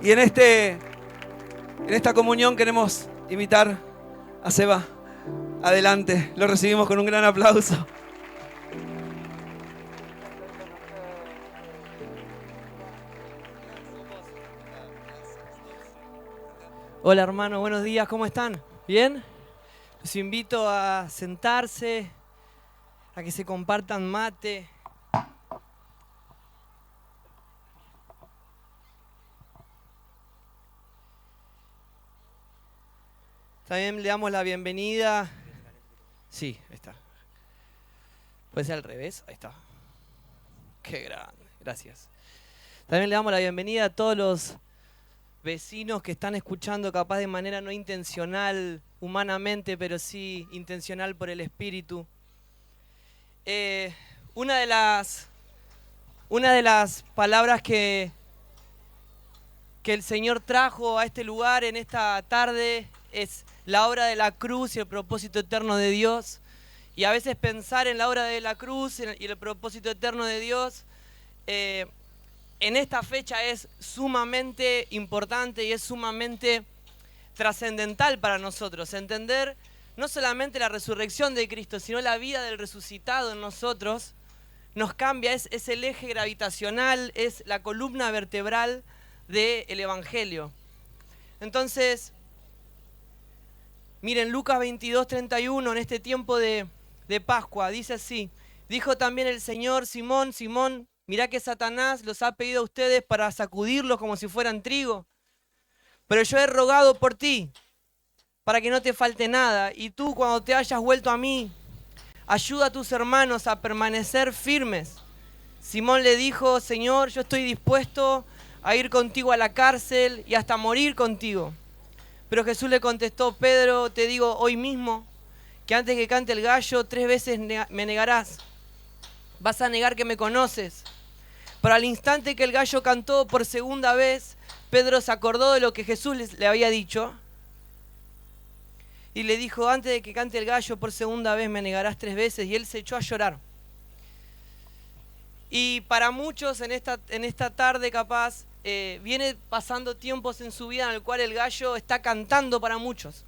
Y en esta comunión queremos invitar a Seba. Adelante, lo recibimos con un gran aplauso. Hola hermano, buenos días, ¿cómo están? ¿Bien? Los invito a sentarse, a que se compartan mate. También le damos la bienvenida. Sí, ahí está. ¿Puede ser al revés? Ahí está. Qué grande, gracias. También le damos la bienvenida a todos los vecinos que están escuchando capaz de manera no intencional, humanamente, pero sí intencional por el Espíritu. Una de las palabras que el Señor trajo a este lugar en esta tarde es la obra de la cruz y el propósito eterno de Dios. Y a veces pensar en la obra de la cruz y el propósito eterno de Dios en esta fecha es sumamente importante y es sumamente trascendental para nosotros. Entender no solamente la resurrección de Cristo, sino la vida del resucitado en nosotros nos cambia, es el eje gravitacional, es la columna vertebral del Evangelio. Entonces, miren, Lucas 22:31, en este tiempo de Pascua, dice así: dijo también el Señor: Simón, Simón, mirá que Satanás los ha pedido a ustedes para sacudirlos como si fueran trigo, pero yo he rogado por ti, para que no te falte nada, y tú, cuando te hayas vuelto a mí, ayuda a tus hermanos a permanecer firmes. Simón le dijo: Señor, yo estoy dispuesto a ir contigo a la cárcel y hasta morir contigo. Pero Jesús le contestó: Pedro, te digo hoy mismo que antes que cante el gallo 3 veces me negarás. Vas a negar que me conoces. Pero al instante que el gallo cantó por segunda vez, Pedro se acordó de lo que Jesús le había dicho y le dijo: antes de que cante el gallo por segunda vez me negarás 3 veces. Y él se echó a llorar. Y para muchos en esta tarde capaz viene pasando tiempos en su vida en el cual el gallo está cantando para muchos.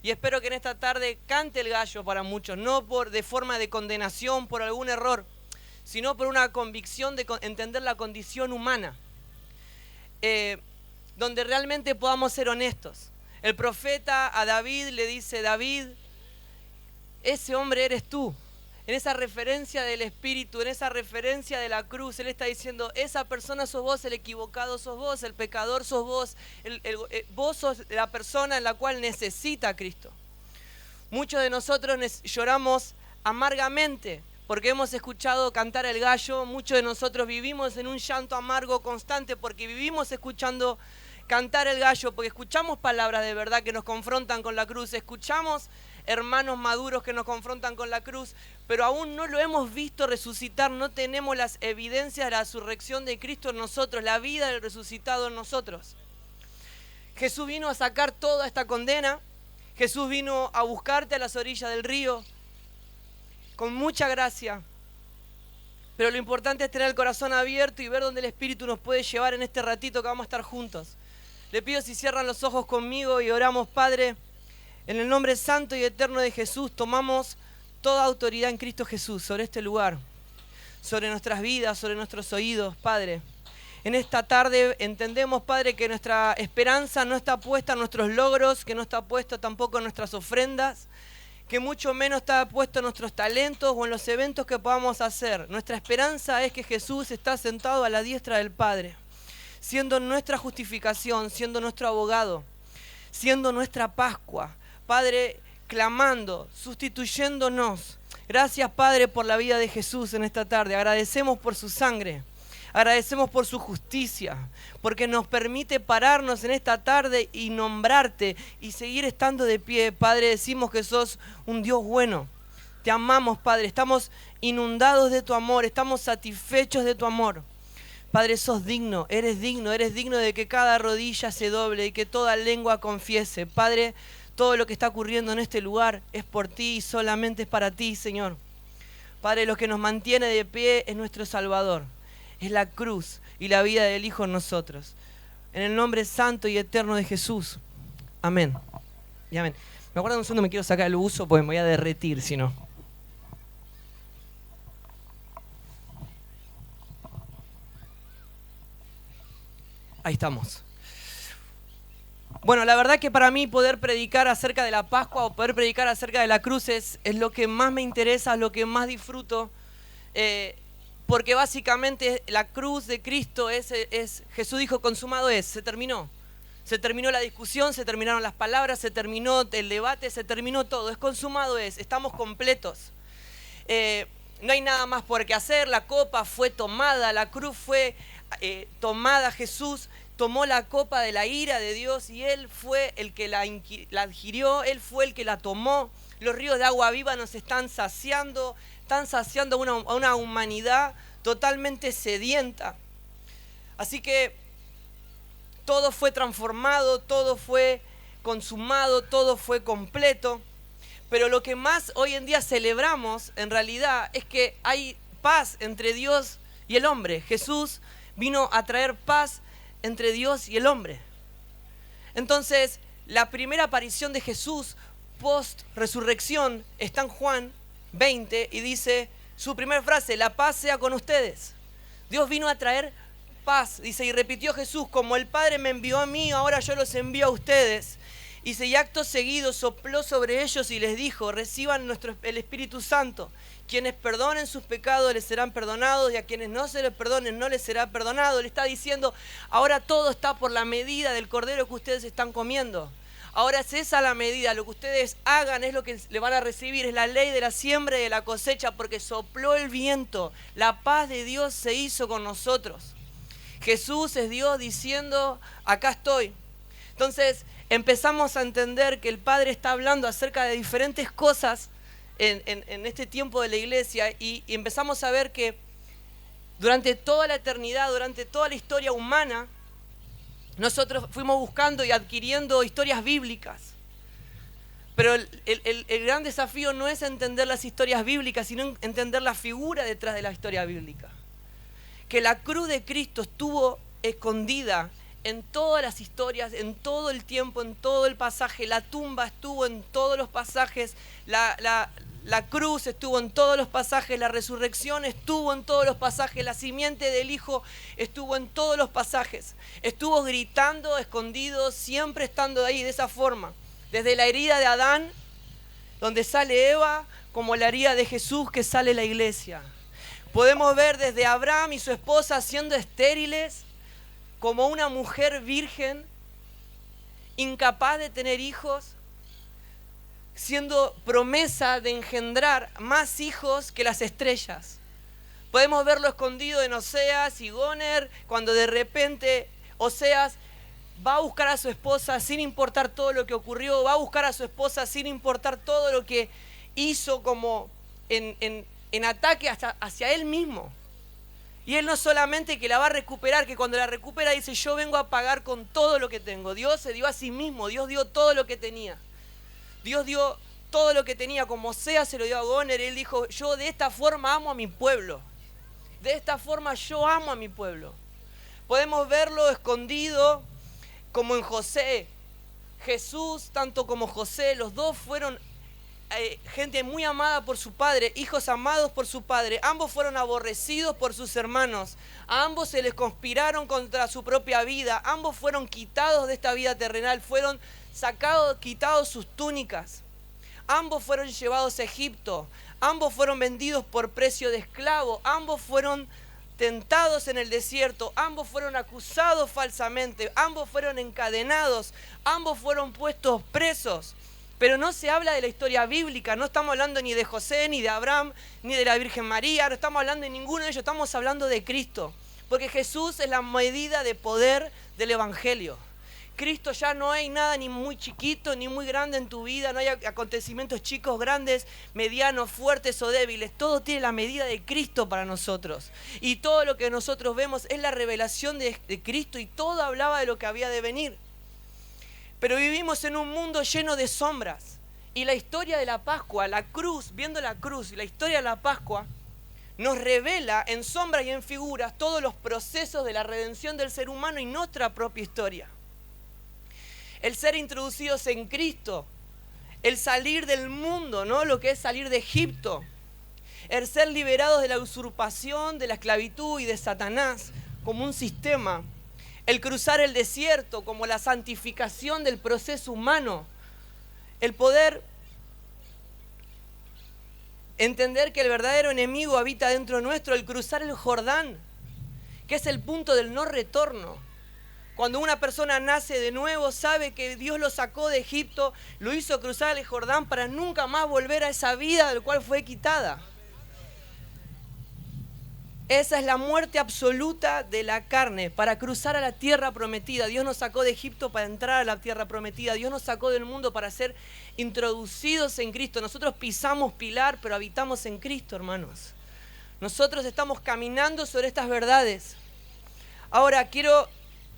Y espero que en esta tarde cante el gallo para muchos, no de forma de condenación por algún error, sino por una convicción de entender la condición humana, donde realmente podamos ser honestos. El profeta a David le dice: David, ese hombre eres tú. En esa referencia del Espíritu, en esa referencia de la cruz, él está diciendo: esa persona sos vos, el equivocado sos vos, el pecador sos vos, vos sos la persona en la cual necesita a Cristo. Muchos de nosotros lloramos amargamente porque hemos escuchado cantar el gallo. Muchos de nosotros vivimos en un llanto amargo constante porque vivimos escuchando cantar el gallo, porque escuchamos palabras de verdad que nos confrontan con la cruz, escuchamos hermanos maduros que nos confrontan con la cruz, pero aún no lo hemos visto resucitar, no tenemos las evidencias de la resurrección de Cristo en nosotros, la vida del resucitado en nosotros. Jesús vino a sacar toda esta condena, Jesús vino a buscarte a las orillas del río, con mucha gracia, pero lo importante es tener el corazón abierto y ver dónde el Espíritu nos puede llevar en este ratito que vamos a estar juntos. Le pido si cierran los ojos conmigo y oramos. Padre, en el nombre santo y eterno de Jesús, tomamos toda autoridad en Cristo Jesús sobre este lugar, sobre nuestras vidas, sobre nuestros oídos, Padre. En esta tarde entendemos, Padre, que nuestra esperanza no está puesta en nuestros logros, que no está puesta tampoco en nuestras ofrendas, que mucho menos está puesto en nuestros talentos o en los eventos que podamos hacer. Nuestra esperanza es que Jesús está sentado a la diestra del Padre, siendo nuestra justificación, siendo nuestro abogado, siendo nuestra Pascua. Padre, clamando, sustituyéndonos. Gracias, Padre, por la vida de Jesús en esta tarde. Agradecemos por su sangre. Agradecemos por su justicia, porque nos permite pararnos en esta tarde y nombrarte y seguir estando de pie. Padre, decimos que sos un Dios bueno. Te amamos, Padre. Estamos inundados de tu amor. Estamos satisfechos de tu amor. Padre, sos digno. Eres digno de que cada rodilla se doble y que toda lengua confiese. Padre, todo lo que está ocurriendo en este lugar es por ti y solamente es para ti, Señor. Padre, lo que nos mantiene de pie es nuestro Salvador. Es la cruz y la vida del Hijo en nosotros. En el nombre santo y eterno de Jesús. Amén. Y amén. Me acuerdo un segundo, me quiero sacar el buzo porque me voy a derretir si no. Ahí estamos. Bueno, la verdad que para mí poder predicar acerca de la Pascua o poder predicar acerca de la cruz es lo que más me interesa, es lo que más disfruto, porque básicamente la cruz de Cristo es Jesús dijo, consumado es, se terminó. Se terminó la discusión, se terminaron las palabras, se terminó el debate, se terminó todo, es consumado es, estamos completos. No hay nada más por qué hacer, la copa fue tomada, la cruz fue tomada, Jesús tomó la copa de la ira de Dios y Él fue el que la ingirió, Él fue el que la tomó. Los ríos de agua viva nos están saciando a una humanidad totalmente sedienta. Así que todo fue transformado, todo fue consumado, todo fue completo. Pero lo que más hoy en día celebramos en realidad es que hay paz entre Dios y el hombre. Jesús vino a traer paz entre Dios y el hombre. Entonces, la primera aparición de Jesús post-resurrección está en Juan 20 y dice su primera frase, la paz sea con ustedes. Dios vino a traer paz, dice, y repitió Jesús, como el Padre me envió a mí, ahora yo los envío a ustedes. Dice, y acto seguido sopló sobre ellos y les dijo, reciban el Espíritu Santo. Quienes perdonen sus pecados les serán perdonados y a quienes no se les perdonen no les será perdonado. Le está diciendo, ahora todo está por la medida del cordero que ustedes están comiendo. Ahora es esa la medida, lo que ustedes hagan es lo que le van a recibir, es la ley de la siembra y de la cosecha, porque sopló el viento, la paz de Dios se hizo con nosotros. Jesús es Dios diciendo, acá estoy. Entonces empezamos a entender que el Padre está hablando acerca de diferentes cosas en este tiempo de la iglesia y empezamos a ver que durante toda la eternidad, durante toda la historia humana, nosotros fuimos buscando y adquiriendo historias bíblicas. Pero el gran desafío no es entender las historias bíblicas, sino entender la figura detrás de la historia bíblica. Que la cruz de Cristo estuvo escondida en todas las historias, en todo el tiempo, en todo el pasaje. La tumba estuvo en todos los pasajes, la cruz estuvo en todos los pasajes, la resurrección estuvo en todos los pasajes, la simiente del Hijo estuvo en todos los pasajes. Estuvo gritando, escondido, siempre estando ahí de esa forma. Desde la herida de Adán, donde sale Eva, como la herida de Jesús que sale la iglesia. Podemos ver desde Abraham y su esposa siendo estériles, como una mujer virgen, incapaz de tener hijos, siendo promesa de engendrar más hijos que las estrellas. Podemos verlo escondido en Oseas y Gomer, cuando de repente Oseas va a buscar a su esposa sin importar todo lo que ocurrió, va a buscar a su esposa sin importar todo lo que hizo como en ataque hacia él mismo. Y él no solamente que la va a recuperar, que cuando la recupera dice, yo vengo a pagar con todo lo que tengo. Dios se dio a sí mismo, Dios dio todo lo que tenía. Dios dio todo lo que tenía, como Oseas se lo dio a Gomer. Él dijo, yo de esta forma amo a mi pueblo. De esta forma yo amo a mi pueblo. Podemos verlo escondido como en José. Jesús, tanto como José, los dos fueron gente muy amada por su padre, hijos amados por su padre. Ambos fueron aborrecidos por sus hermanos. A ambos se les conspiraron contra su propia vida. Ambos fueron quitados de esta vida terrenal. Fueron quitados sus túnicas. Ambos fueron llevados a Egipto. Ambos fueron vendidos por precio de esclavo. Ambos fueron tentados en el desierto. Ambos fueron acusados falsamente. Ambos fueron encadenados. Ambos fueron puestos presos. Pero no se habla de la historia bíblica, no estamos hablando ni de José, ni de Abraham, ni de la Virgen María, no estamos hablando de ninguno de ellos, estamos hablando de Cristo. Porque Jesús es la medida de poder del Evangelio. Cristo ya no hay nada ni muy chiquito ni muy grande en tu vida, no hay acontecimientos chicos, grandes, medianos, fuertes o débiles. Todo tiene la medida de Cristo para nosotros. Y todo lo que nosotros vemos es la revelación de Cristo y todo hablaba de lo que había de venir. Pero vivimos en un mundo lleno de sombras. Y la historia de la Pascua, la cruz, viendo la cruz y la historia de la Pascua, nos revela en sombras y en figuras todos los procesos de la redención del ser humano y nuestra propia historia. El ser introducidos en Cristo, el salir del mundo, ¿no? Lo que es salir de Egipto, el ser liberados de la usurpación, de la esclavitud y de Satanás como un sistema, el cruzar el desierto como la santificación del proceso humano, el poder entender que el verdadero enemigo habita dentro nuestro, el cruzar el Jordán, que es el punto del no retorno. Cuando una persona nace de nuevo, sabe que Dios lo sacó de Egipto, lo hizo cruzar el Jordán para nunca más volver a esa vida del cual fue quitada. Esa es la muerte absoluta de la carne, para cruzar a la tierra prometida. Dios nos sacó de Egipto para entrar a la tierra prometida. Dios nos sacó del mundo para ser introducidos en Cristo. Nosotros pisamos pilar, pero habitamos en Cristo, hermanos. Nosotros estamos caminando sobre estas verdades. Ahora quiero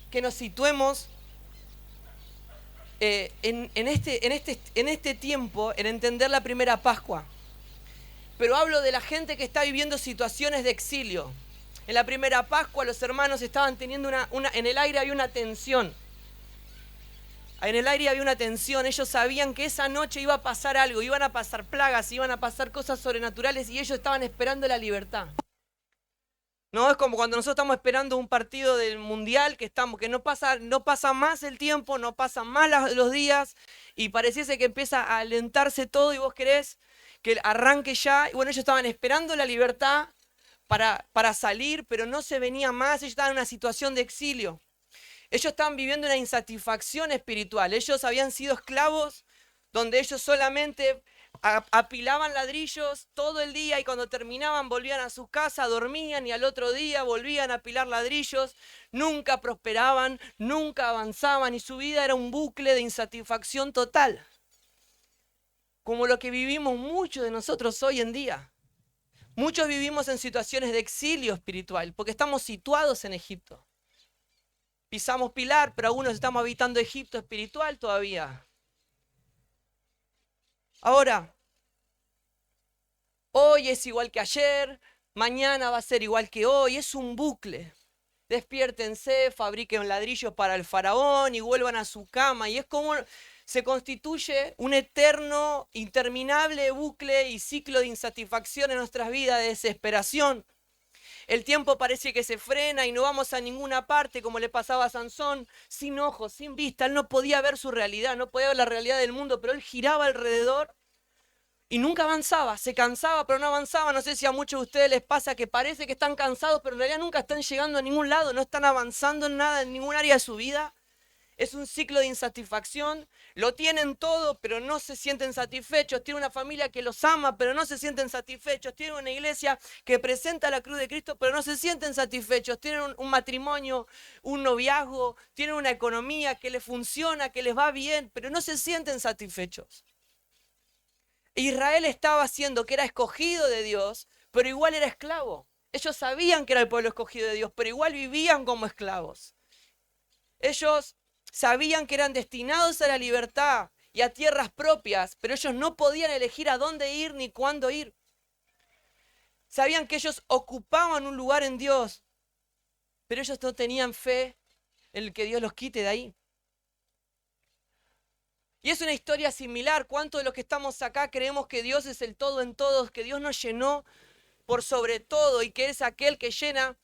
que nos situemos en este tiempo, en entender la primera Pascua. Pero hablo de la gente que está viviendo situaciones de exilio. En la primera Pascua los hermanos estaban teniendo en el aire había una tensión. En el aire había una tensión. Ellos sabían que esa noche iba a pasar algo, iban a pasar plagas, iban a pasar cosas sobrenaturales y ellos estaban esperando la libertad. No es como cuando nosotros estamos esperando un partido del mundial, que no pasa más el tiempo, no pasan más los días y pareciese que empieza a alentarse todo y vos querés que arranque ya. Y bueno, ellos estaban esperando la libertad para salir, pero no se venía más. Ellos estaban en una situación de exilio. Ellos estaban viviendo una insatisfacción espiritual. Ellos habían sido esclavos donde ellos solamente apilaban ladrillos todo el día y cuando terminaban volvían a sus casas, dormían y al otro día volvían a apilar ladrillos. Nunca prosperaban, nunca avanzaban y su vida era un bucle de insatisfacción total. Como lo que vivimos muchos de nosotros hoy en día. Muchos vivimos en situaciones de exilio espiritual porque estamos situados en Egipto. Pisamos pilar, pero algunos estamos habitando Egipto espiritual todavía. Ahora, hoy es igual que ayer, mañana va a ser igual que hoy, es un bucle. Despiértense, fabriquen ladrillos para el faraón y vuelvan a su cama. Y es como se constituye un eterno, interminable bucle y ciclo de insatisfacción en nuestras vidas, de desesperación. El tiempo parece que se frena y no vamos a ninguna parte, como le pasaba a Sansón, sin ojos, sin vista. Él no podía ver su realidad, no podía ver la realidad del mundo, pero él giraba alrededor y nunca avanzaba. Se cansaba, pero no avanzaba. No sé si a muchos de ustedes les pasa que parece que están cansados, pero en realidad nunca están llegando a ningún lado, no están avanzando en nada, en ningún área de su vida. Es un ciclo de insatisfacción. Lo tienen todo, pero no se sienten satisfechos. Tienen una familia que los ama, pero no se sienten satisfechos. Tienen una iglesia que presenta la cruz de Cristo, pero no se sienten satisfechos. Tienen un matrimonio, un noviazgo, tienen una economía que les funciona, que les va bien, pero no se sienten satisfechos. Israel estaba haciendo que era escogido de Dios, pero igual era esclavo. Ellos sabían que era el pueblo escogido de Dios, pero igual vivían como esclavos. Ellos sabían que eran destinados a la libertad y a tierras propias, pero ellos no podían elegir a dónde ir ni cuándo ir. Sabían que ellos ocupaban un lugar en Dios, pero ellos no tenían fe en el que Dios los quite de ahí. Y es una historia similar. ¿Cuántos de los que estamos acá creemos que Dios es el todo en todos, que Dios nos llenó por sobre todo y que es aquel que llena?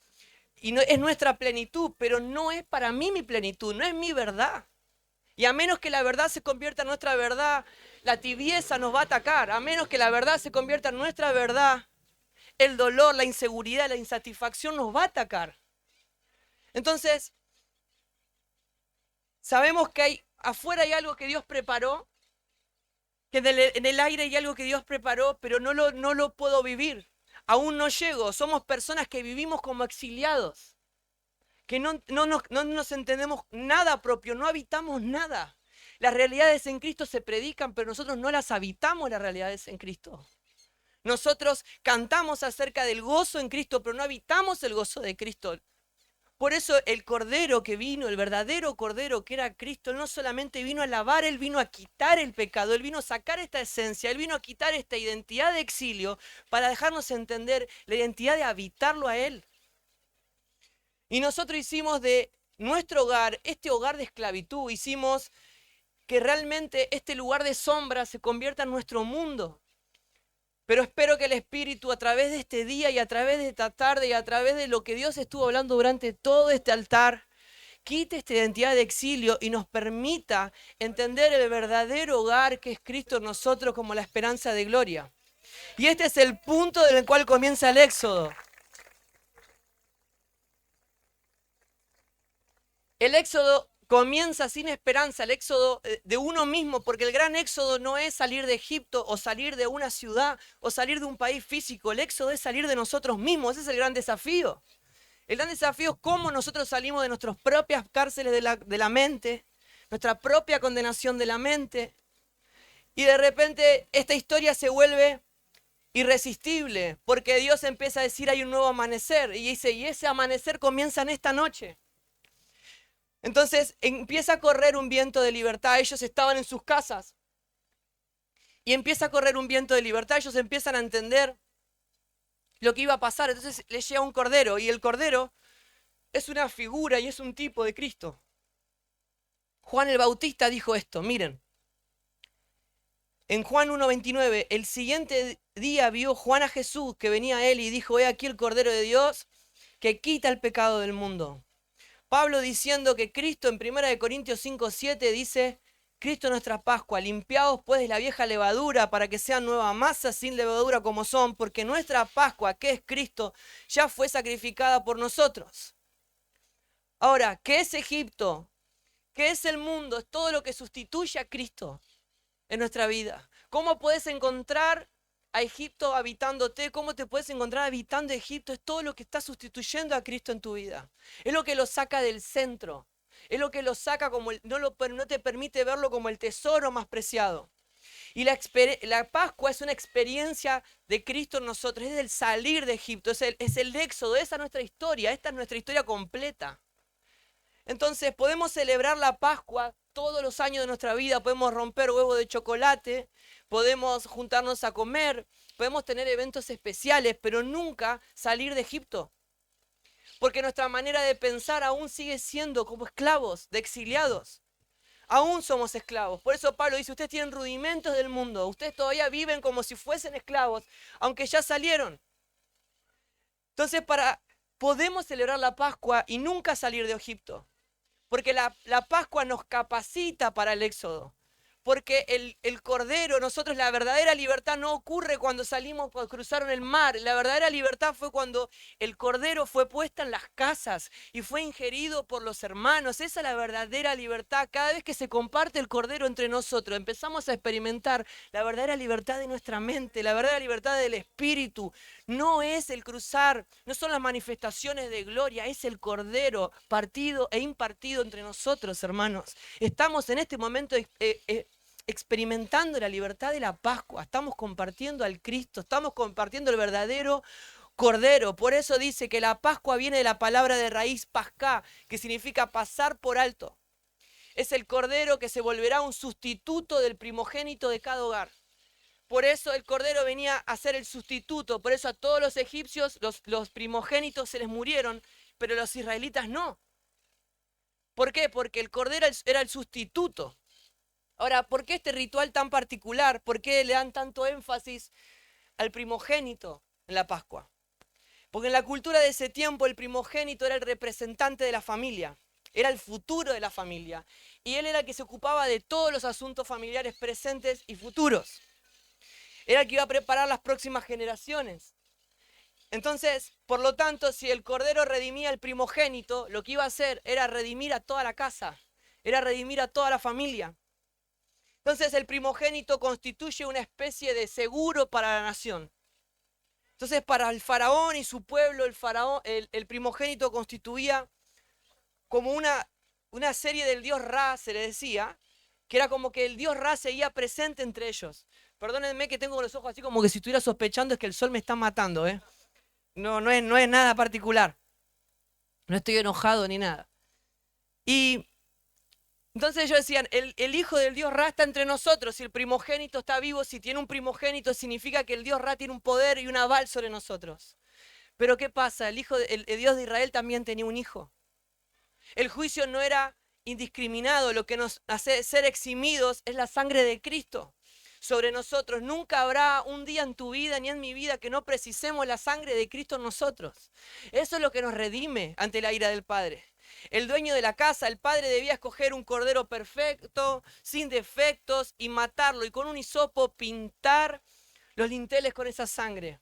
Y no, es nuestra plenitud, pero no es para mí mi plenitud, no es mi verdad. Y a menos que la verdad se convierta en nuestra verdad, la tibieza nos va a atacar. A menos que la verdad se convierta en nuestra verdad, el dolor, la inseguridad, la insatisfacción nos va a atacar. Entonces, sabemos que afuera hay algo que Dios preparó, que en el aire hay algo que Dios preparó, pero no lo puedo vivir. Aún no llego. Somos personas que vivimos como exiliados, que no nos entendemos nada propio, no habitamos nada. Las realidades en Cristo se predican, pero nosotros no las habitamos, las realidades en Cristo. Nosotros cantamos acerca del gozo en Cristo, pero no habitamos el gozo de Cristo. Por eso el Cordero que vino, el verdadero Cordero que era Cristo, Él no solamente vino a lavar, Él vino a quitar el pecado, Él vino a sacar esta esencia, Él vino a quitar esta identidad de exilio para dejarnos entender la identidad de habitarlo a Él. Y nosotros hicimos de nuestro hogar, este hogar de esclavitud, hicimos que realmente este lugar de sombra se convierta en nuestro mundo. Pero espero que el Espíritu a través de este día y a través de esta tarde y a través de lo que Dios estuvo hablando durante todo este altar, quite esta identidad de exilio y nos permita entender el verdadero hogar que es Cristo en nosotros como la esperanza de gloria. Y este es el punto en el cual comienza el Éxodo. El Éxodo comienza sin esperanza, el éxodo de uno mismo, porque el gran éxodo no es salir de Egipto o salir de una ciudad o salir de un país físico. El éxodo es salir de nosotros mismos, ese es el gran desafío. El gran desafío es cómo nosotros salimos de nuestras propias cárceles de la mente, nuestra propia condenación de la mente, y de repente esta historia se vuelve irresistible, porque Dios empieza a decir hay un nuevo amanecer, y dice, y ese amanecer comienza en esta noche. Entonces empieza a correr un viento de libertad. Ellos estaban en sus casas y empieza a correr un viento de libertad. Ellos empiezan a entender lo que iba a pasar. Entonces les llega un cordero y el cordero es una figura y es un tipo de Cristo. Juan el Bautista dijo esto, miren. En Juan 1:29, el siguiente día vio Juan a Jesús que venía a él y dijo, he aquí el Cordero de Dios que quita el pecado del mundo. Pablo diciendo que Cristo en 1 Corintios 5:7 dice, Cristo nuestra Pascua, limpiados pues de la vieja levadura para que sean nueva masa sin levadura como son, porque nuestra Pascua, que es Cristo, ya fue sacrificada por nosotros. Ahora, ¿qué es Egipto? ¿Qué es el mundo? Es todo lo que sustituye a Cristo en nuestra vida. ¿Cómo puedes encontrar a Egipto habitándote? ¿Cómo te puedes encontrar habitando Egipto? Es todo lo que está sustituyendo a Cristo en tu vida. Es lo que lo saca del centro. Es lo que lo saca como no te permite verlo como el tesoro más preciado. Y la Pascua es una experiencia de Cristo en nosotros. Es el salir de Egipto. Es el éxodo. Esa es nuestra historia. Esta es nuestra historia completa. Entonces podemos celebrar la Pascua todos los años de nuestra vida, podemos romper huevos de chocolate, podemos juntarnos a comer, podemos tener eventos especiales, pero nunca salir de Egipto. Porque nuestra manera de pensar aún sigue siendo como esclavos, de exiliados. Aún somos esclavos. Por eso Pablo dice, ustedes tienen rudimentos del mundo, ustedes todavía viven como si fuesen esclavos, aunque ya salieron. Entonces podemos celebrar la Pascua y nunca salir de Egipto. Porque la Pascua nos capacita para el éxodo. Porque el Cordero, nosotros, la verdadera libertad no ocurre cuando salimos, cuando cruzaron el mar. La verdadera libertad fue cuando el Cordero fue puesta en las casas y fue ingerido por los hermanos. Esa es la verdadera libertad. Cada vez que se comparte el Cordero entre nosotros, empezamos a experimentar la verdadera libertad de nuestra mente, la verdadera libertad del Espíritu. No es el cruzar, no son las manifestaciones de gloria, es el Cordero partido e impartido entre nosotros, hermanos. Estamos en este momento experimentando la libertad de la Pascua, estamos compartiendo al Cristo, estamos compartiendo el verdadero Cordero. Por eso dice que la Pascua viene de la palabra de raíz pascá, que significa pasar por alto. Es el Cordero que se volverá un sustituto del primogénito de cada hogar. Por eso el Cordero venía a ser el sustituto, por eso a todos los egipcios los primogénitos se les murieron, pero los israelitas no. ¿Por qué? Porque el Cordero era el sustituto. Ahora, ¿por qué este ritual tan particular? ¿Por qué le dan tanto énfasis al primogénito en la Pascua? Porque en la cultura de ese tiempo el primogénito era el representante de la familia, era el futuro de la familia. Y él era el que se ocupaba de todos los asuntos familiares presentes y futuros. Era el que iba a preparar las próximas generaciones. Entonces, por lo tanto, si el Cordero redimía al primogénito, lo que iba a hacer era redimir a toda la casa, era redimir a toda la familia. Entonces el primogénito constituye una especie de seguro para la nación. Entonces para el faraón y su pueblo, el primogénito constituía como una serie del dios Ra, se le decía, que era como que el dios Ra seguía presente entre ellos. Perdónenme que tengo los ojos así como que si estuviera sospechando es que el sol me está matando, ¿eh? No es nada particular. No estoy enojado ni nada. Y entonces ellos decían, el Hijo del Dios Ra está entre nosotros. Si el primogénito está vivo, si tiene un primogénito, significa que el Dios Ra tiene un poder y un aval sobre nosotros. Pero ¿qué pasa? El Dios de Israel también tenía un hijo. El juicio no era indiscriminado. Lo que nos hace ser eximidos es la sangre de Cristo sobre nosotros. Nunca habrá un día en tu vida ni en mi vida que no precisemos la sangre de Cristo en nosotros. Eso es lo que nos redime ante la ira del Padre. El dueño de la casa, el padre, debía escoger un cordero perfecto, sin defectos, y matarlo, y con un hisopo pintar los dinteles con esa sangre.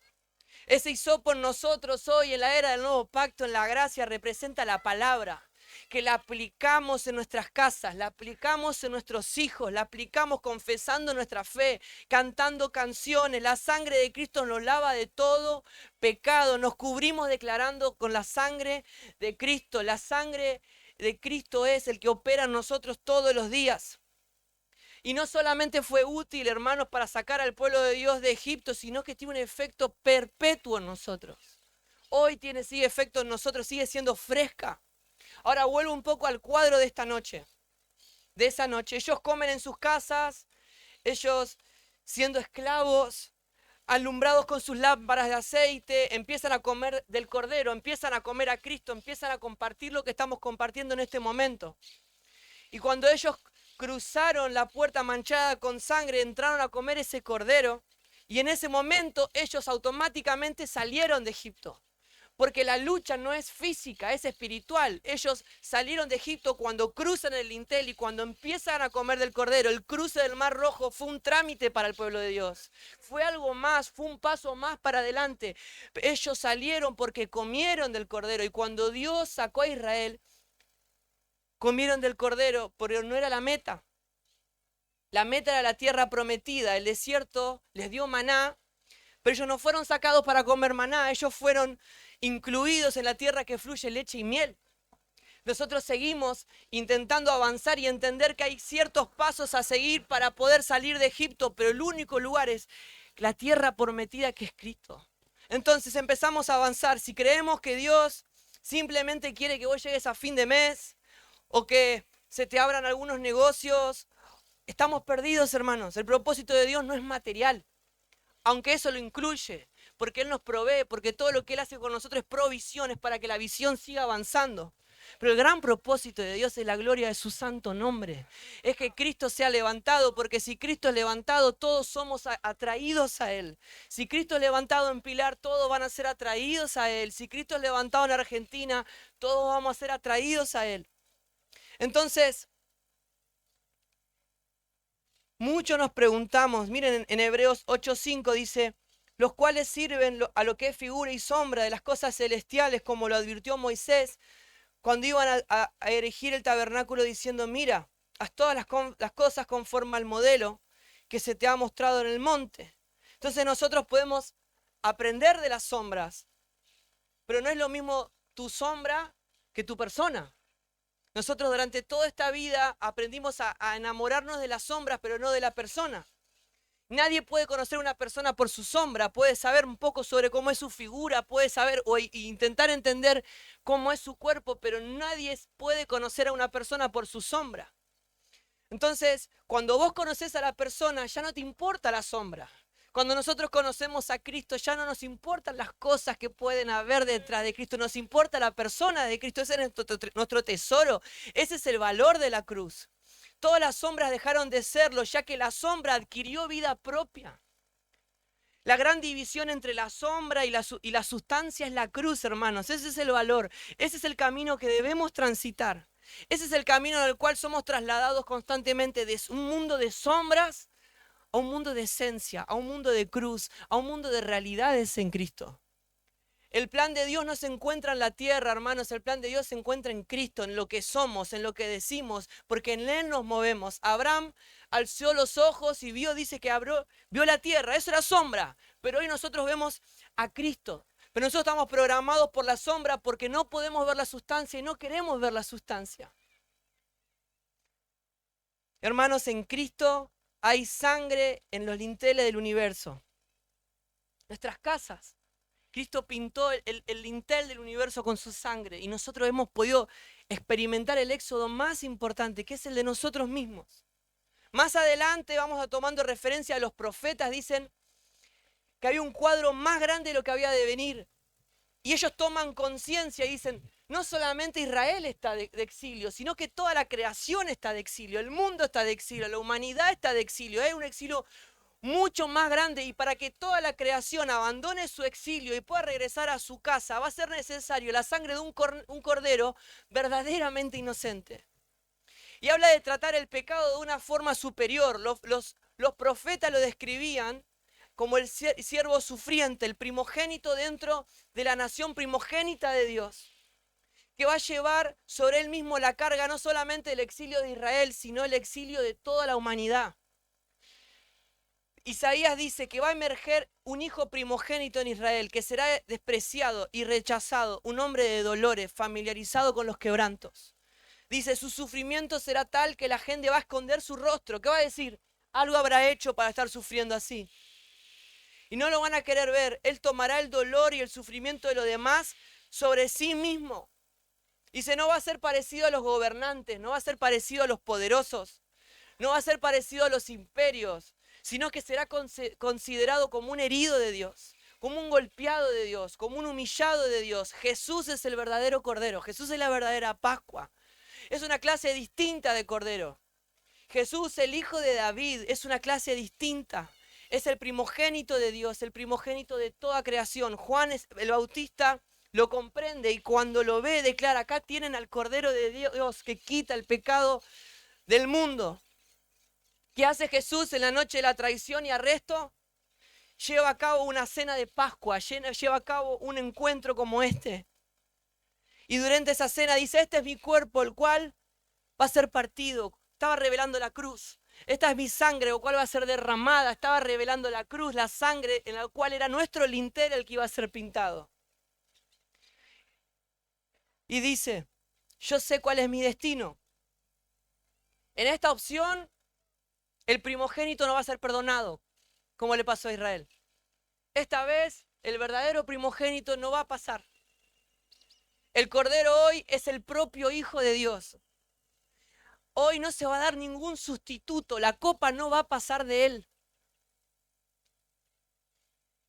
Ese hisopo en nosotros hoy, en la era del nuevo pacto, en la gracia, representa la palabra, que la aplicamos en nuestras casas, la aplicamos en nuestros hijos, la aplicamos confesando nuestra fe, cantando canciones. La sangre de Cristo nos lava de todo pecado. Nos cubrimos declarando con la sangre de Cristo. La sangre de Cristo es el que opera en nosotros todos los días. Y no solamente fue útil, hermanos, para sacar al pueblo de Dios de Egipto, sino que tiene un efecto perpetuo en nosotros. Hoy sigue efecto en nosotros, sigue siendo fresca. Ahora vuelvo un poco al cuadro de esta noche. De esa noche. Ellos comen en sus casas, ellos siendo esclavos, alumbrados con sus lámparas de aceite, empiezan a comer del Cordero, empiezan a comer a Cristo, empiezan a compartir lo que estamos compartiendo en este momento. Y cuando ellos cruzaron la puerta manchada con sangre, entraron a comer ese Cordero, y en ese momento ellos automáticamente salieron de Egipto. Porque la lucha no es física, es espiritual. Ellos salieron de Egipto cuando cruzan el dintel y cuando empiezan a comer del Cordero. El cruce del Mar Rojo fue un trámite para el pueblo de Dios. Fue algo más, fue un paso más para adelante. Ellos salieron porque comieron del Cordero. Y cuando Dios sacó a Israel, comieron del Cordero, pero no era la meta. La meta era la tierra prometida. El desierto les dio maná, pero ellos no fueron sacados para comer maná. Ellos fueron incluidos en la tierra que fluye leche y miel. Nosotros seguimos intentando avanzar y entender que hay ciertos pasos a seguir para poder salir de Egipto, pero el único lugar es la tierra prometida que es Cristo. Entonces empezamos a avanzar. Si creemos que Dios simplemente quiere que vos llegues a fin de mes o que se te abran algunos negocios, estamos perdidos, hermanos. El propósito de Dios no es material, aunque eso lo incluye, porque Él nos provee, porque todo lo que Él hace con nosotros es provisiones para que la visión siga avanzando. Pero el gran propósito de Dios es la gloria de su santo nombre. Es que Cristo sea levantado, porque si Cristo es levantado, todos somos atraídos a Él. Si Cristo es levantado en Pilar, todos van a ser atraídos a Él. Si Cristo es levantado en Argentina, todos vamos a ser atraídos a Él. Entonces, muchos nos preguntamos, miren en Hebreos 8:5 dice, los cuales sirven a lo que es figura y sombra de las cosas celestiales, como lo advirtió Moisés cuando iban a erigir el tabernáculo diciendo, mira, haz todas las cosas conforme al modelo que se te ha mostrado en el monte. Entonces nosotros podemos aprender de las sombras, pero no es lo mismo tu sombra que tu persona. Nosotros durante toda esta vida aprendimos a enamorarnos de las sombras, pero no de la persona. Nadie puede conocer a una persona por su sombra, puede saber un poco sobre cómo es su figura, puede saber o intentar entender cómo es su cuerpo, pero nadie puede conocer a una persona por su sombra. Entonces, cuando vos conoces a la persona, ya no te importa la sombra. Cuando nosotros conocemos a Cristo, ya no nos importan las cosas que pueden haber detrás de Cristo, nos importa la persona de Cristo, ese es nuestro tesoro, ese es el valor de la cruz. Todas las sombras dejaron de serlo, ya que la sombra adquirió vida propia. La gran división entre la sombra y la sustancia es la cruz, hermanos. Ese es el valor, ese es el camino que debemos transitar. Ese es el camino en el cual somos trasladados constantemente de un mundo de sombras a un mundo de esencia, a un mundo de cruz, a un mundo de realidades en Cristo. El plan de Dios no se encuentra en la tierra, hermanos. El plan de Dios se encuentra en Cristo, en lo que somos, en lo que decimos, porque en Él nos movemos. Abraham alzó los ojos y dice que vio la tierra. Eso era sombra, pero hoy nosotros vemos a Cristo. Pero nosotros estamos programados por la sombra porque no podemos ver la sustancia y no queremos ver la sustancia. Hermanos, en Cristo hay sangre en los linteles del universo. Nuestras casas Cristo pintó el lintel del universo con su sangre y nosotros hemos podido experimentar el éxodo más importante, que es el de nosotros mismos. Más adelante vamos a tomando referencia a los profetas, dicen que había un cuadro más grande de lo que había de venir. Y ellos toman conciencia y dicen, no solamente Israel está de exilio, sino que toda la creación está de exilio, el mundo está de exilio, la humanidad está de exilio, hay un exilio mucho más grande, y para que toda la creación abandone su exilio y pueda regresar a su casa, va a ser necesario la sangre de un cordero verdaderamente inocente. Y habla de tratar el pecado de una forma superior. Los profetas lo describían como el siervo sufriente, el primogénito dentro de la nación primogénita de Dios, que va a llevar sobre él mismo la carga no solamente del exilio de Israel, sino el exilio de toda la humanidad. Isaías dice que va a emerger un hijo primogénito en Israel, que será despreciado y rechazado, un hombre de dolores, familiarizado con los quebrantos. Dice, su sufrimiento será tal que la gente va a esconder su rostro. ¿Qué va a decir? Algo habrá hecho para estar sufriendo así. Y no lo van a querer ver. Él tomará el dolor y el sufrimiento de los demás sobre sí mismo. Dice, no va a ser parecido a los gobernantes, no va a ser parecido a los poderosos, no va a ser parecido a los imperios, sino que será considerado como un herido de Dios, como un golpeado de Dios, como un humillado de Dios. Jesús es el verdadero Cordero, Jesús es la verdadera Pascua. Es una clase distinta de Cordero. Jesús, el Hijo de David, es una clase distinta. Es el primogénito de Dios, el primogénito de toda creación. Juan el Bautista lo comprende y cuando lo ve declara, acá tienen al Cordero de Dios que quita el pecado del mundo. ¿Qué hace Jesús en la noche de la traición y arresto? Lleva a cabo una cena de Pascua, lleva a cabo un encuentro como este. Y durante esa cena dice, este es mi cuerpo, el cual va a ser partido. Estaba revelando la cruz. Esta es mi sangre, el cual va a ser derramada. Estaba revelando la cruz, la sangre en la cual era nuestro lintel el que iba a ser pintado. Y dice, yo sé cuál es mi destino. En esta opción, el primogénito no va a ser perdonado, como le pasó a Israel. Esta vez, el verdadero primogénito no va a pasar. El Cordero hoy es el propio Hijo de Dios. Hoy no se va a dar ningún sustituto, la copa no va a pasar de él.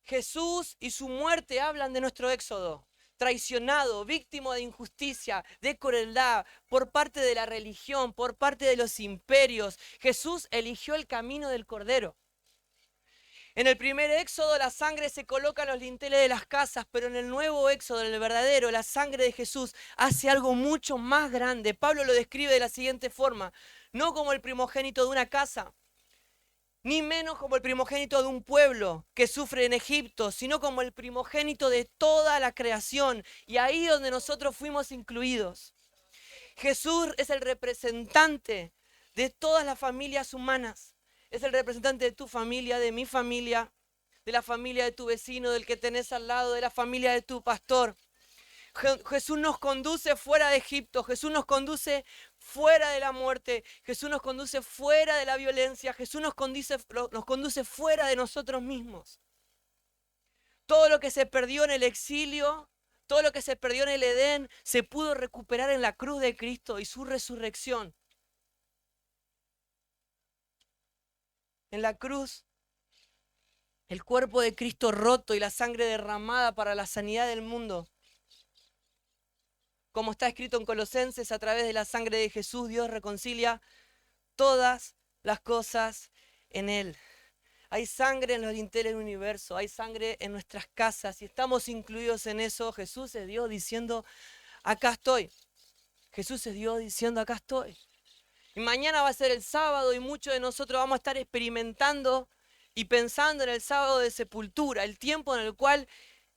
Jesús y su muerte hablan de nuestro éxodo, traicionado, víctima de injusticia, de crueldad, por parte de la religión, por parte de los imperios. Jesús eligió el camino del Cordero. En el primer éxodo la sangre se coloca en los dinteles de las casas, pero en el nuevo éxodo, en el verdadero, la sangre de Jesús hace algo mucho más grande. Pablo lo describe de la siguiente forma, no como el primogénito de una casa, ni menos como el primogénito de un pueblo que sufre en Egipto, sino como el primogénito de toda la creación, y ahí donde nosotros fuimos incluidos. Jesús es el representante de todas las familias humanas. Es el representante de tu familia, de mi familia, de la familia de tu vecino, del que tenés al lado, de la familia de tu pastor. Jesús nos conduce fuera de Egipto, Jesús nos conduce fuera de la muerte, Jesús nos conduce fuera de la violencia, Jesús nos conduce fuera de nosotros mismos. Todo lo que se perdió en el exilio, todo lo que se perdió en el Edén, se pudo recuperar en la cruz de Cristo y su resurrección. En la cruz, el cuerpo de Cristo roto y la sangre derramada para la sanidad del mundo. Como está escrito en Colosenses, a través de la sangre de Jesús, Dios reconcilia todas las cosas en Él. Hay sangre en los dinteles del universo, hay sangre en nuestras casas y estamos incluidos en eso. Jesús es Dios diciendo, acá estoy. Jesús es Dios diciendo, acá estoy. Y mañana va a ser el sábado y muchos de nosotros vamos a estar experimentando y pensando en el sábado de sepultura, el tiempo en el cual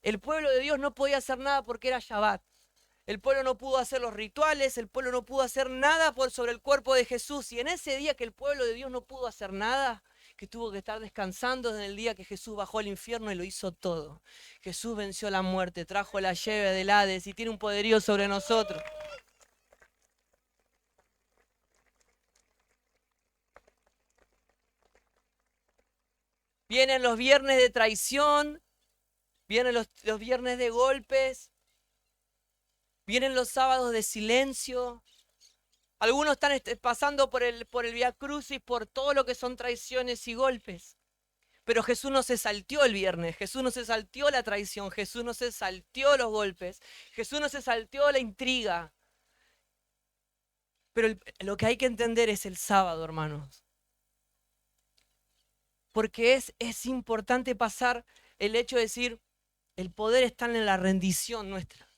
el pueblo de Dios no podía hacer nada porque era Shabbat. El pueblo no pudo hacer los rituales, el pueblo no pudo hacer nada sobre el cuerpo de Jesús. Y en ese día que el pueblo de Dios no pudo hacer nada, que tuvo que estar descansando en el día que Jesús bajó al infierno y lo hizo todo. Jesús venció la muerte, trajo la llave del Hades y tiene un poderío sobre nosotros. Vienen los viernes de traición, Vienen los viernes de golpes. Vienen los sábados de silencio. Algunos están pasando por el Vía Crucis, por todo lo que son traiciones y golpes. Pero Jesús no se salteó el viernes, Jesús no se salteó la traición, Jesús no se salteó los golpes, Jesús no se salteó la intriga. Pero lo que hay que entender es el sábado, hermanos. Porque es importante pasar el hecho de decir, el poder está en la rendición nuestra.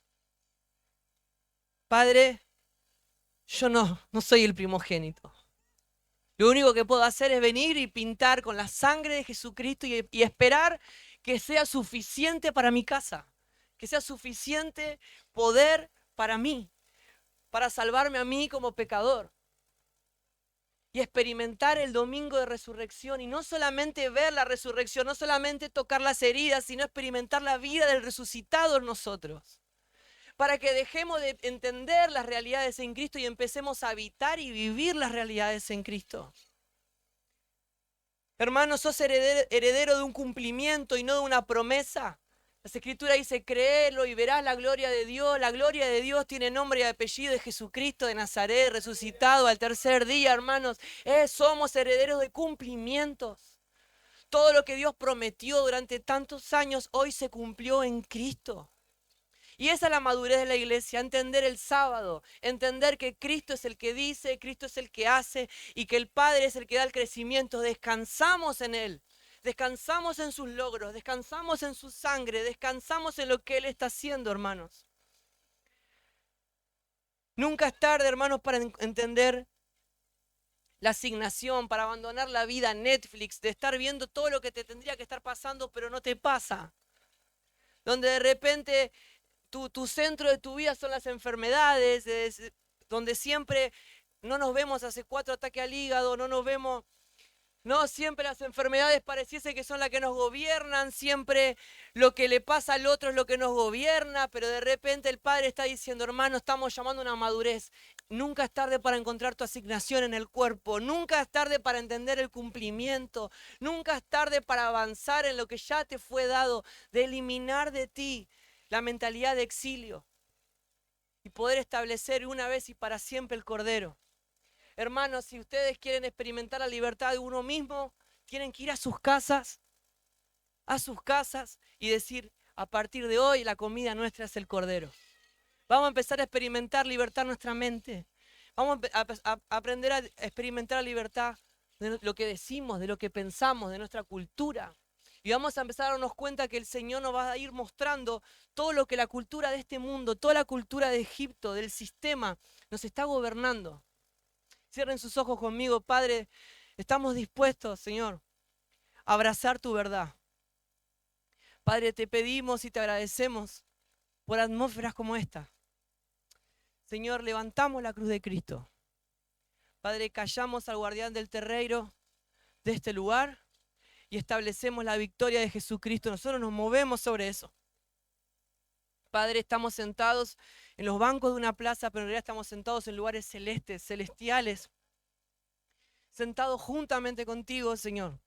Padre, yo no soy el primogénito. Lo único que puedo hacer es venir y pintar con la sangre de Jesucristo y esperar que sea suficiente para mi casa, que sea suficiente poder para mí, para salvarme a mí como pecador. Y experimentar el domingo de resurrección y no solamente ver la resurrección, no solamente tocar las heridas, sino experimentar la vida del resucitado en nosotros. Para que dejemos de entender las realidades en Cristo y empecemos a habitar y vivir las realidades en Cristo. Hermanos, sos heredero de un cumplimiento y no de una promesa. La Escritura dice, créelo y verás la gloria de Dios. La gloria de Dios tiene nombre y apellido de Jesucristo de Nazaret, resucitado al tercer día, hermanos. Somos herederos de cumplimientos. Todo lo que Dios prometió durante tantos años, hoy se cumplió en Cristo. Y esa es la madurez de la iglesia, entender el sábado, entender que Cristo es el que dice, Cristo es el que hace y que el Padre es el que da el crecimiento. Descansamos en Él, descansamos en sus logros, descansamos en su sangre, descansamos en lo que Él está haciendo, hermanos. Nunca es tarde, hermanos, para entender la asignación, para abandonar la vida Netflix, de estar viendo todo lo que te tendría que estar pasando, pero no te pasa. Donde de repente tu centro de tu vida son las enfermedades, donde siempre no nos vemos hace 4 ataques al hígado, no nos vemos, no, siempre las enfermedades pareciese que son las que nos gobiernan, siempre lo que le pasa al otro es lo que nos gobierna, pero de repente el Padre está diciendo, hermano, estamos llamando a una madurez. Nunca es tarde para encontrar tu asignación en el cuerpo, nunca es tarde para entender el cumplimiento, nunca es tarde para avanzar en lo que ya te fue dado, de eliminar de ti la mentalidad de exilio y poder establecer una vez y para siempre el Cordero. Hermanos, si ustedes quieren experimentar la libertad de uno mismo, tienen que ir a sus casas y decir, a partir de hoy la comida nuestra es el Cordero. Vamos a empezar a experimentar libertad en nuestra mente. Vamos a aprender a experimentar la libertad de lo que decimos, de lo que pensamos, de nuestra cultura. Y vamos a empezar a darnos cuenta que el Señor nos va a ir mostrando todo lo que la cultura de este mundo, toda la cultura de Egipto, del sistema, nos está gobernando. Cierren sus ojos conmigo, Padre. Estamos dispuestos, Señor, a abrazar tu verdad. Padre, te pedimos y te agradecemos por atmósferas como esta. Señor, levantamos la cruz de Cristo. Padre, callamos al guardián del terreiro de este lugar y establecemos la victoria de Jesucristo. Nosotros nos movemos sobre eso. Padre, estamos sentados en los bancos de una plaza, pero en realidad estamos sentados en lugares celestes, celestiales, sentados juntamente contigo, Señor.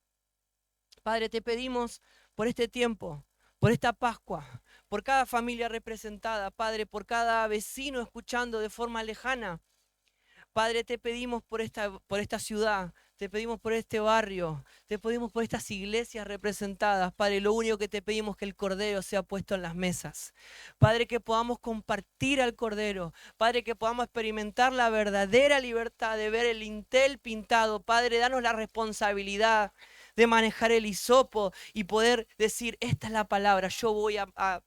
Padre, te pedimos por este tiempo, por esta Pascua, por cada familia representada, Padre, por cada vecino escuchando de forma lejana. Padre, te pedimos por esta ciudad, te pedimos por este barrio, te pedimos por estas iglesias representadas. Padre, lo único que te pedimos es que el Cordero sea puesto en las mesas. Padre, que podamos compartir al Cordero. Padre, que podamos experimentar la verdadera libertad de ver el Intel pintado. Padre, danos la responsabilidad de manejar el hisopo y poder decir, esta es la palabra, yo voy a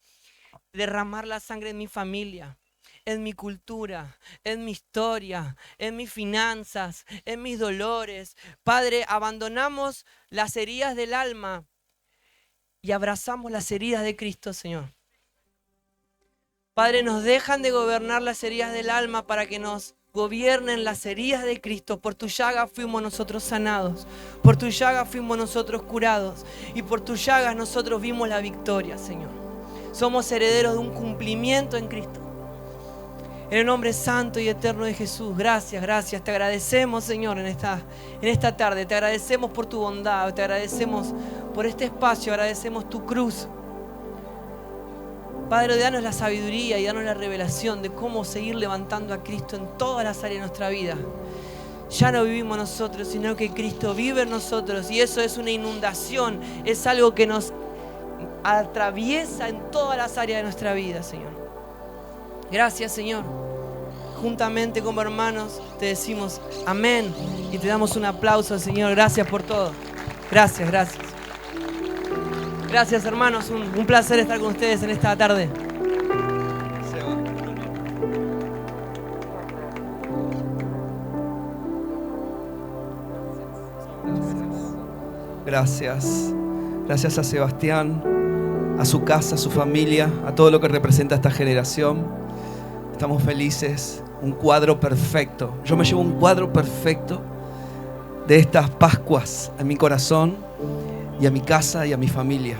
derramar la sangre en mi familia, en mi cultura, en mi historia, en mis finanzas, en mis dolores. Padre, abandonamos las heridas del alma y abrazamos las heridas de Cristo, Señor. Padre, nos dejan de gobernar las heridas del alma para que nos gobiernen las heridas de Cristo. Por tu llaga fuimos nosotros sanados, por tu llaga fuimos nosotros curados y por tus llagas nosotros vimos la victoria, Señor. Somos herederos de un cumplimiento en Cristo. En el nombre santo y eterno de Jesús, gracias, gracias. Te agradecemos, Señor, en esta tarde. Te agradecemos por tu bondad, te agradecemos por este espacio, agradecemos tu cruz. Padre, danos la sabiduría y danos la revelación de cómo seguir levantando a Cristo en todas las áreas de nuestra vida. Ya no vivimos nosotros, sino que Cristo vive en nosotros, y eso es una inundación, es algo que nos atraviesa en todas las áreas de nuestra vida, Señor. Gracias, Señor. Juntamente como hermanos te decimos amén y te damos un aplauso al Señor. Gracias por todo. Gracias, gracias. Gracias, hermanos. Un placer estar con ustedes en esta tarde. Gracias. Gracias a Sebastián, a su casa, a su familia, a todo lo que representa esta generación. Estamos felices. Un cuadro perfecto. Yo me llevo un cuadro perfecto de estas Pascuas a mi corazón y a mi casa y a mi familia.